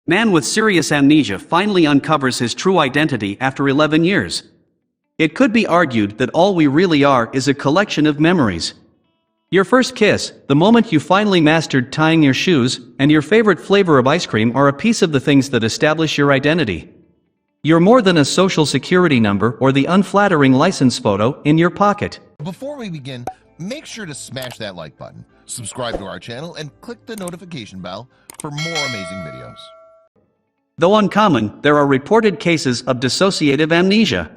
Man with serious amnesia finally uncovers his true identity after 11 years. It could be argued that all we really are is a collection of memories. Your first kiss, the moment you finally mastered tying your shoes, and your favorite flavor of ice cream are a piece of the things that establish your identity. You're more than a social security number or the unflattering license photo in your pocket. Before we begin, make sure to smash that like button, subscribe to our channel, and click the notification bell for more amazing videos. Though uncommon, there are reported cases of dissociative amnesia.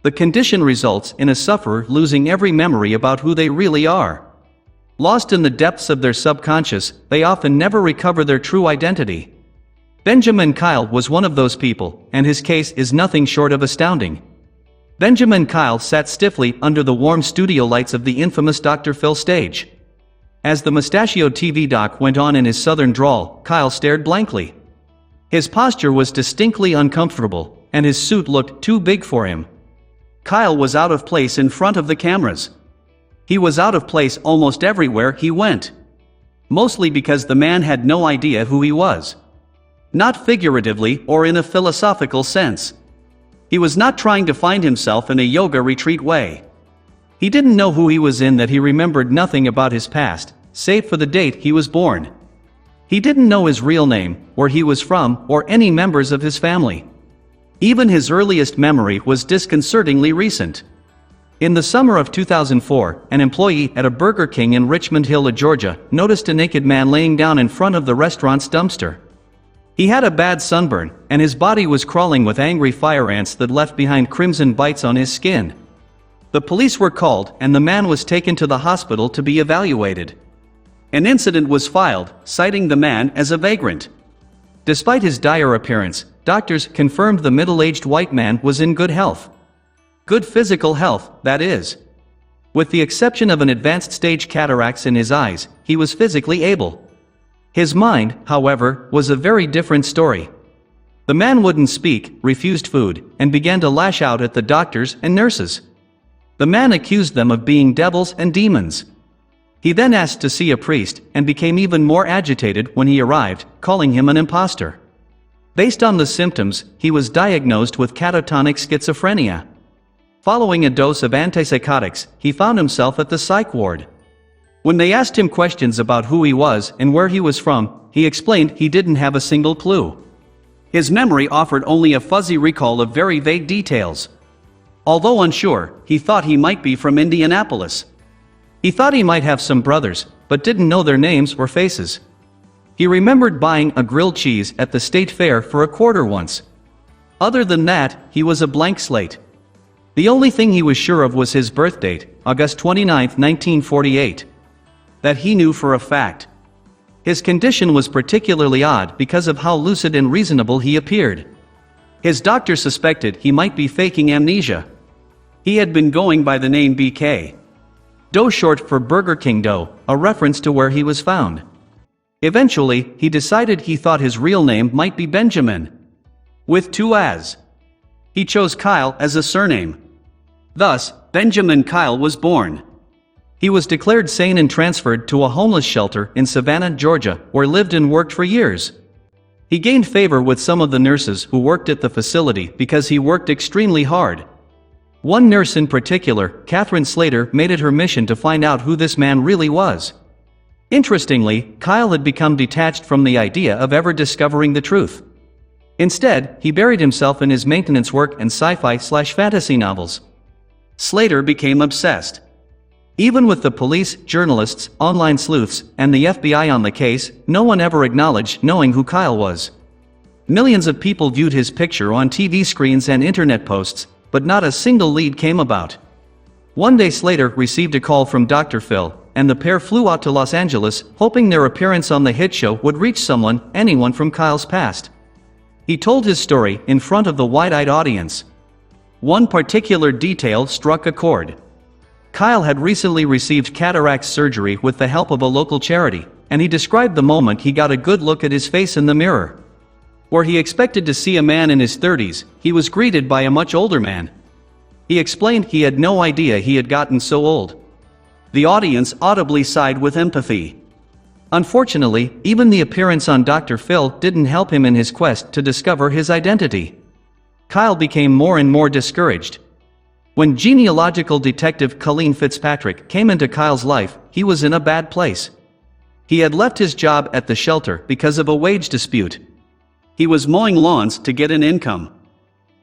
The condition results in a sufferer losing every memory about who they really are. Lost in the depths of their subconscious, they often never recover their true identity. Benjamin Kyle was one of those people, and his case is nothing short of astounding. Benjamin Kyle sat stiffly under the warm studio lights of the infamous Dr. Phil stage. As the mustachioed TV doc went on in his southern drawl, Kyle stared blankly. His posture was distinctly uncomfortable, and his suit looked too big for him. Kyle was out of place in front of the cameras. He was out of place almost everywhere he went. Mostly because the man had no idea who he was. Not figuratively or in a philosophical sense. He was not trying to find himself in a yoga retreat way. He didn't know who he was in, that he remembered nothing about his past, save for the date he was born. He didn't know his real name, where he was from, or any members of his family. Even his earliest memory was disconcertingly recent. In the summer of 2004, an employee at a Burger King in Richmond Hill, Georgia, noticed a naked man laying down in front of the restaurant's dumpster. He had a bad sunburn, and his body was crawling with angry fire ants that left behind crimson bites on his skin. The police were called, and the man was taken to the hospital to be evaluated. An incident was filed, citing the man as a vagrant. Despite his dire appearance, doctors confirmed the middle-aged white man was in good health. Good physical health, that is. With the exception of an advanced stage cataracts in his eyes, he was physically able. His mind, however, was a very different story. The man wouldn't speak, refused food, and began to lash out at the doctors and nurses. The man accused them of being devils and demons. He then asked to see a priest, and became even more agitated when he arrived, calling him an imposter. Based on the symptoms, he was diagnosed with catatonic schizophrenia. Following a dose of antipsychotics, he found himself at the psych ward. When they asked him questions about who he was and where he was from, he explained he didn't have a single clue. His memory offered only a fuzzy recall of very vague details. Although unsure, he thought he might be from Indianapolis. He thought he might have some brothers, but didn't know their names or faces. He remembered buying a grilled cheese at the state fair for a quarter once. Other than that, he was a blank slate. The only thing he was sure of was his birth date, August 29, 1948. That he knew for a fact. His condition was particularly odd because of how lucid and reasonable he appeared. His doctor suspected he might be faking amnesia. He had been going by the name BK. Dough, short for Burger King dough, a reference to where he was found. Eventually, he decided he thought his real name might be Benjamin. With two A's. He chose Kyle as a surname. Thus, Benjamin Kyle was born. He was declared sane and transferred to a homeless shelter in Savannah, Georgia, where lived and worked for years. He gained favor with some of the nurses who worked at the facility because he worked extremely hard. One nurse in particular, Catherine Slater, made it her mission to find out who this man really was. Interestingly, Kyle had become detached from the idea of ever discovering the truth. Instead, he buried himself in his maintenance work and sci-fi/fantasy novels. Slater became obsessed. Even with the police, journalists, online sleuths, and the FBI on the case, no one ever acknowledged knowing who Kyle was. Millions of people viewed his picture on TV screens and internet posts, but not a single lead came about. One day Slater received a call from Dr. Phil, and the pair flew out to Los Angeles, hoping their appearance on the hit show would reach anyone from Kyle's past. He told his story in front of the wide-eyed audience. One particular detail struck a chord. Kyle had recently received cataract surgery with the help of a local charity, and he described the moment he got a good look at his face in the mirror. Where he expected to see a man in his 30s, he was greeted by a much older man. He explained he had no idea he had gotten so old. The audience audibly sighed with empathy. Unfortunately, even the appearance on Dr. Phil didn't help him in his quest to discover his identity. Kyle became more and more discouraged. When genealogical detective Colleen Fitzpatrick came into Kyle's life, he was in a bad place. He had left his job at the shelter because of a wage dispute. He was mowing lawns to get an income.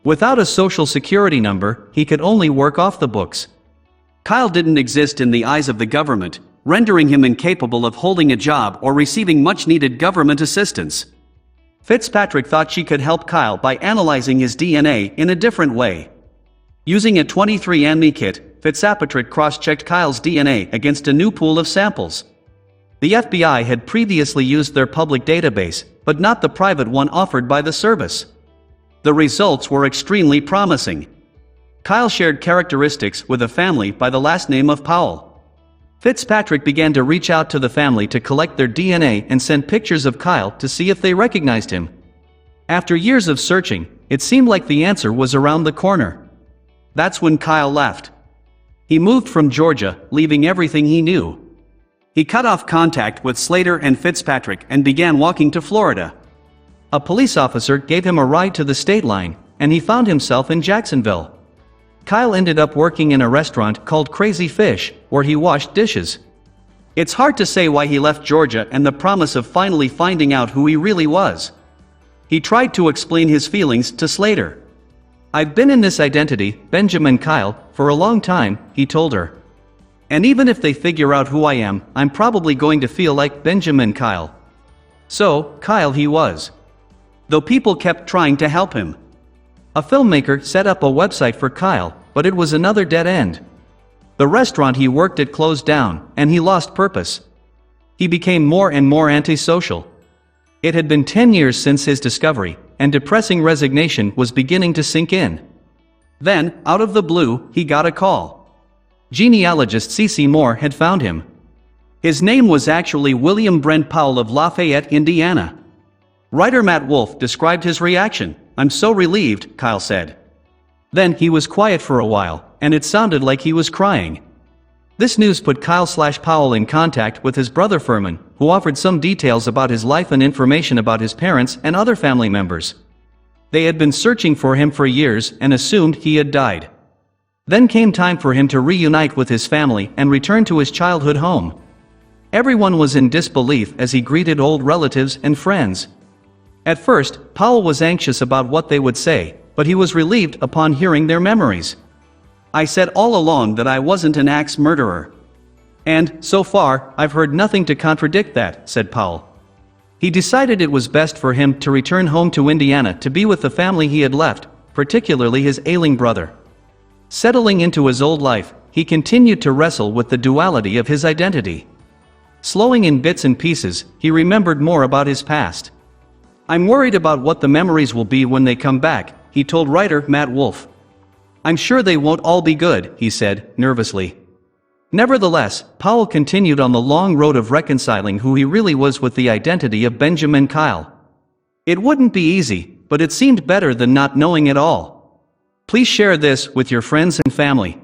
Without a social security number, he could only work off the books. Kyle didn't exist in the eyes of the government, rendering him incapable of holding a job or receiving much-needed government assistance. Fitzpatrick thought she could help Kyle by analyzing his DNA in a different way. Using a 23andMe kit, Fitzpatrick cross-checked Kyle's DNA against a new pool of samples. The FBI had previously used their public database, but not the private one offered by the service. The results were extremely promising. Kyle shared characteristics with a family by the last name of Powell. Fitzpatrick began to reach out to the family to collect their DNA and send pictures of Kyle to see if they recognized him. After years of searching, it seemed like the answer was around the corner. That's when Kyle left. He moved from Georgia, leaving everything he knew. He cut off contact with Slater and Fitzpatrick and began walking to Florida. A police officer gave him a ride to the state line, and he found himself in Jacksonville. Kyle ended up working in a restaurant called Crazy Fish, where he washed dishes. It's hard to say why he left Georgia and the promise of finally finding out who he really was. He tried to explain his feelings to Slater. "I've been in this identity, Benjamin Kyle, for a long time," he told her. "And even if they figure out who I am, I'm probably going to feel like Benjamin Kyle." So, Kyle he was. Though people kept trying to help him. A filmmaker set up a website for Kyle, but it was another dead end. The restaurant he worked at closed down, and he lost purpose. He became more and more antisocial. It had been 10 years since his discovery, and depressing resignation was beginning to sink in. Then, out of the blue, he got a call. Genealogist C.C. Moore had found him. His name was actually William Brent Powell of Lafayette, Indiana. Writer Matt Wolf described his reaction. "I'm so relieved," Kyle said. Then he was quiet for a while, and it sounded like he was crying. This news put Kyle/Powell in contact with his brother Furman, who offered some details about his life and information about his parents and other family members. They had been searching for him for years and assumed he had died. Then came time for him to reunite with his family and return to his childhood home. Everyone was in disbelief as he greeted old relatives and friends. At first, Powell was anxious about what they would say, but he was relieved upon hearing their memories. "I said all along that I wasn't an axe murderer. And, so far, I've heard nothing to contradict that," said Powell. He decided it was best for him to return home to Indiana to be with the family he had left, particularly his ailing brother. Settling into his old life, he continued to wrestle with the duality of his identity. Slowing in bits and pieces, he remembered more about his past. "I'm worried about what the memories will be when they come back," he told writer Matt Wolf. "I'm sure they won't all be good," he said, nervously. Nevertheless, Powell continued on the long road of reconciling who he really was with the identity of Benjamin Kyle. It wouldn't be easy, but it seemed better than not knowing at all. Please share this with your friends and family.